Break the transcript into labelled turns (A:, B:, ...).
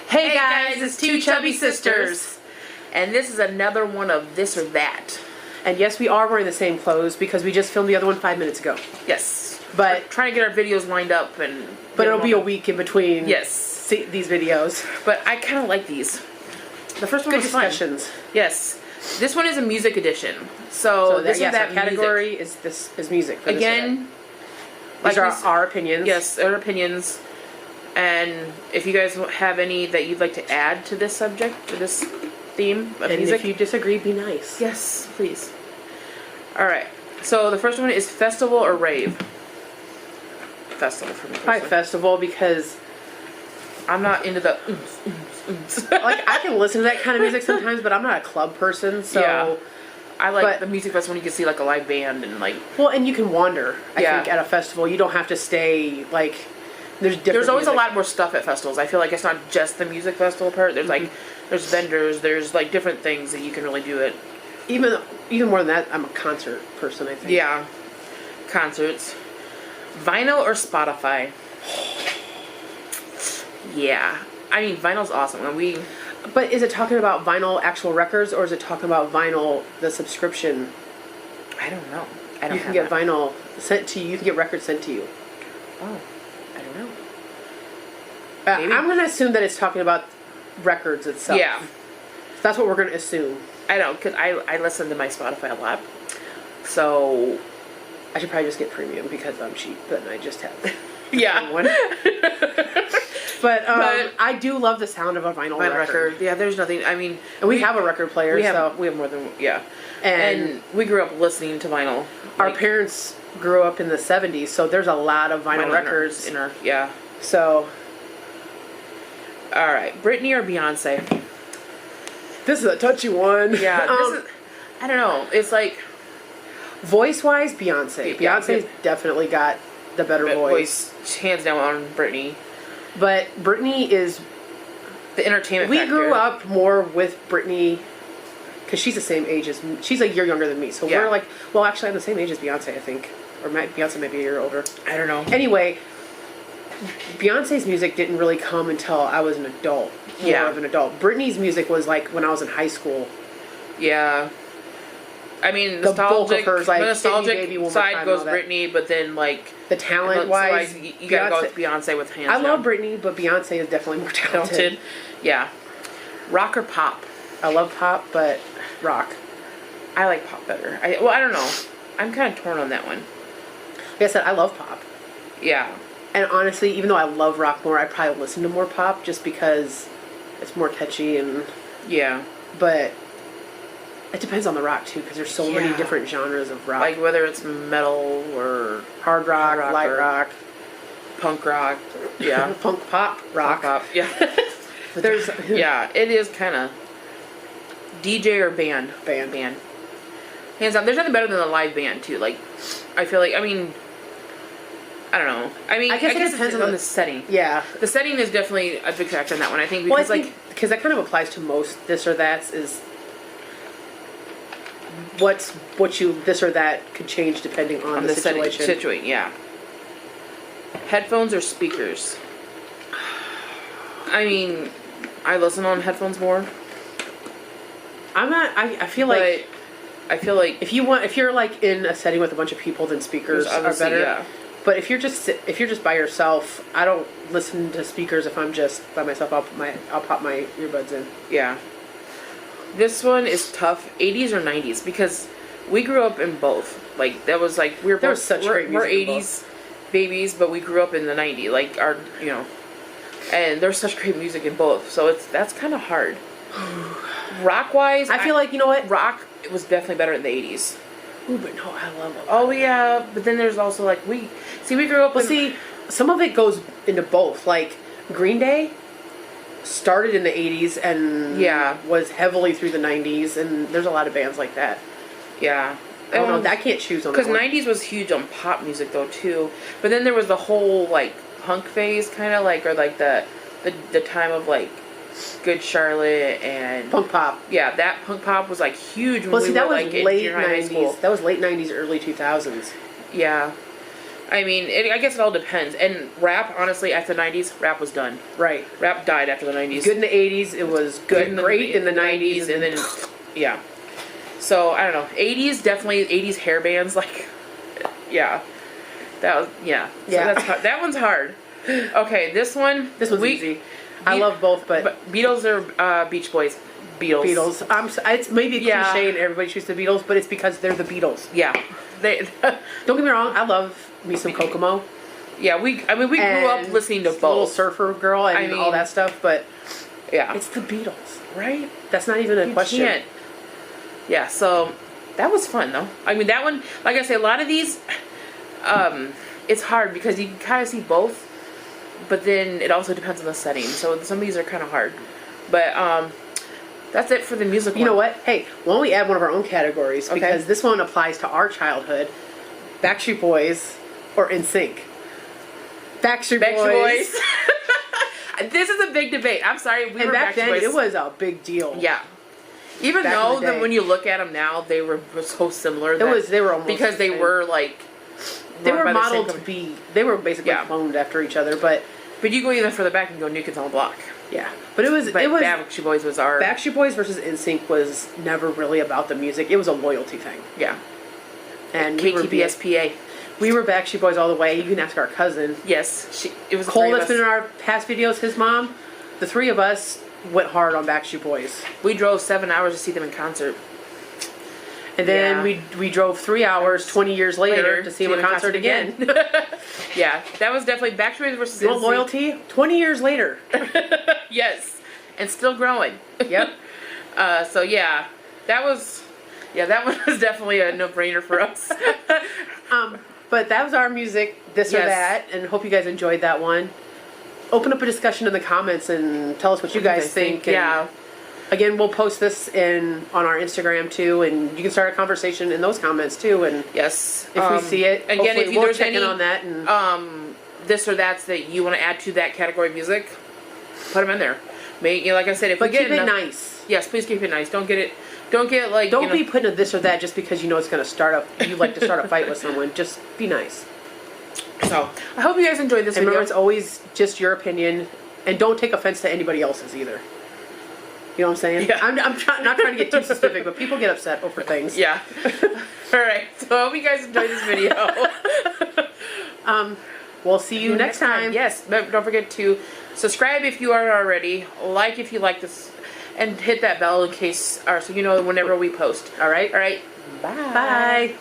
A: Hey guys, it's two chubby sisters.
B: And this is another one of This or That.
A: And yes, we are wearing the same clothes because we just filmed the other one 5 minutes ago.
B: Yes.
A: But
B: we're trying to get our videos lined up and...
A: But it'll be a week in between
B: yes.
A: these videos.
B: But I kind of like these. The first one
A: Good
B: was
A: discussions.
B: fun. Yes. This one is a music edition. So this
A: yes,
B: that
A: our category
B: music.
A: is music. For
B: Again,
A: these are our opinions.
B: Yes, our opinions. And if you guys have any that you'd like to add to this subject, to this theme of
A: and
B: music.
A: if you disagree, be nice.
B: Yes, please. Alright, so the first one is festival or rave? Festival for me.
A: Probably festival because
B: I'm not into the
A: like, I can listen to that kind of music sometimes, but I'm not a club person, so...
B: Yeah. I like the music festival when you can see like a live band and like...
A: Well, and you can wander, I think, at a festival. You don't have to stay, like... There's
B: always a lot more stuff at festivals. I feel like it's not just the music festival part. There's like, there's vendors, there's like different things that you can really do it.
A: Even more than that, I'm a concert person, I think.
B: Yeah. Concerts. Vinyl or Spotify? Yeah. I mean, vinyl's awesome.
A: But is it talking about vinyl actual records, or is it talking about vinyl, the subscription?
B: I don't know.
A: You can get vinyl sent to you. You can get records sent to you.
B: Oh. I don't know.
A: I'm going to assume that it's talking about records itself.
B: Yeah.
A: That's what we're going to assume.
B: I know, because I listen to my Spotify a lot. So...
A: I should probably just get premium because I'm cheap, but I just have
B: one.
A: But I do love the sound of a vinyl record.
B: Yeah, there's nothing, I mean...
A: And we have a record player,
B: we have more than... Yeah. And we grew up listening to vinyl.
A: Our parents grew up in the 70s, so there's a lot of vinyl records.
B: In our, yeah.
A: So...
B: Alright, Britney or Beyonce?
A: This is a touchy one.
B: Yeah, this is... I don't know, it's like...
A: Voice-wise, Beyonce. Beyonce's definitely got the better voice.
B: Hands down on Britney.
A: But Britney is...
B: The entertainment
A: factor.
B: We
A: grew up more with Britney... Because she's the same age as... She's a year younger than me. So we're like... Well, actually, I'm the same age as Beyonce, I think. Or Beyonce might be a year older.
B: I don't know.
A: Anyway, Beyonce's music didn't really come until I was an adult. More of an adult. Britney's music was like when I was in high school.
B: Yeah. I mean,
A: the bulk of hers, like,
B: the nostalgic
A: baby
B: side goes Britney, but then like
A: the talent-wise,
B: you gotta go with Beyonce with hands.
A: I love Britney, but Beyonce is definitely more talented.
B: Yeah. Rock or pop?
A: I love pop, but rock.
B: I like pop better. I don't know. I'm kind of torn on that one.
A: Like I said, I love pop.
B: Yeah.
A: And honestly, even though I love rock more, I probably listen to more pop just because it's more catchy and...
B: Yeah.
A: But it depends on the rock, too, because there's so many different genres of rock.
B: Like whether it's metal or...
A: Hard rock, light rock.
B: Punk rock. Yeah.
A: Punk pop rock.
B: Punk pop, yeah. There's... Yeah, it is kind of... DJ or band?
A: Band.
B: Hands down. There's nothing better than a live band, too. Like, I feel like... I mean... I don't know. I mean, I guess it depends on the setting. Yeah. The setting is definitely a big factor in that one, I think, because,
A: because that kind of applies to most this or that's is what you this or that could change depending on the situation.
B: Yeah. Headphones or speakers? I mean, I listen on headphones more.
A: I'm not. I feel like if you're like in a setting with a bunch of people, then speakers are better. Yeah. But if you're just by yourself, I don't listen to speakers if I'm just by myself. I'll pop my earbuds in.
B: Yeah. This one is tough. 80s or 90s, because we grew up in both. Like that was like we're 80s babies, but we grew up in the 90s. Like and there's such great music in both. So that's kind of hard. Rock wise,
A: I feel like, you know what,
B: rock was definitely better in the 80s.
A: Ooh, but no, I love it.
B: Oh yeah, but then there's also like we grew up.
A: Some of it goes into both. Like Green Day started in the 80s and was heavily through the 90s, and there's a lot of bands like that.
B: Yeah.
A: I don't know. I can't choose on that
B: because 90s was huge on pop music though too. But then there was the whole like punk phase, kind of like, or like the time of like Good Charlotte and
A: punk pop.
B: Yeah, that punk pop was like huge. When
A: that was late 90s. That was late 90s, early 2000s.
B: Yeah, I mean, I guess it all depends. And rap, honestly, after the 90s, rap was done.
A: Right.
B: Rap died after the 90s.
A: Good in the 80s. It was great in the 90s.
B: And then, yeah. So, I don't know. 80s, definitely 80s hair bands. Like, yeah. So that one's hard. Okay, this one's
A: easy. I love both, but
B: Beatles or Beach Boys? Beatles.
A: It's maybe a cliche and everybody chooses the Beatles, but it's because they're the Beatles.
B: Yeah.
A: Don't get me wrong, I love me some Kokomo.
B: Yeah, we grew up listening to both.
A: Little Surfer Girl and all that stuff, but
B: yeah,
A: it's the Beatles,
B: right?
A: That's not even a question. Can't.
B: Yeah, so that was fun though. I mean, that one, like I say, a lot of these, it's hard because you can kind of see both, but then it also depends on the setting. So some of these are kind of hard, but that's it for the music one.
A: You know what? Hey, why don't we add one of our own categories? Because this one applies to our childhood. Backstreet Boys or NSYNC? Backstreet Boys.
B: This is a big debate. I'm sorry.
A: And back then, it was a big deal.
B: Yeah. Even though that when you look at them now, they were so similar.
A: They were almost
B: because they were like
A: they were modeled to be. They were basically cloned after each other, but
B: you go even further back and go New Kids on the Block.
A: Yeah, but it was
B: Backstreet Boys was our
A: Backstreet Boys versus NSYNC was never really about the music. It was a loyalty thing.
B: Yeah,
A: and
B: KTPSPA.
A: We were Backstreet Boys all the way. You can ask our cousin.
B: Yes, it was
A: Cole. That's been in our past videos. His mom, the three of us went hard on Backstreet Boys.
B: We drove 7 hours to see them in concert.
A: And then we drove 3 hours 20 years later to see them in concert again.
B: Yeah, that was definitely Backstreet Boys versus
A: NSYNC. Loyalty 20 years later.
B: Yes, and still growing.
A: Yep.
B: So yeah, that one was definitely a no-brainer for us.
A: But that was our music, this or that, and hope you guys enjoyed that one. Open up a discussion in the comments and tell us what you guys think.
B: Yeah.
A: Again, we'll post this on our Instagram too, and you can start a conversation in those comments too. And
B: yes,
A: if we see it,
B: again, if
A: we'll
B: there's
A: check
B: any
A: in on that and
B: this or that's that you want to add to that category of music, put them in there. Like I said, if
A: but
B: we
A: keep
B: get
A: it nice.
B: Yes, please keep it nice. Don't get like
A: don't be putting a this or that just because you know it's going to start up. You like to start a fight with someone. Just be nice.
B: So I hope you guys enjoyed this video.
A: Remember, it's always just your opinion, and don't take offense to anybody else's either. You know what I'm saying?
B: Yeah.
A: I'm not trying to get too specific, but people get upset over things.
B: Yeah. All right. So I hope you guys enjoyed this video.
A: We'll see you next time.
B: Yes. Don't forget to subscribe if you aren't already. Like if you like this, and hit that bell in case, so you know whenever we post.
A: All right.
B: All right.
A: Bye. Bye.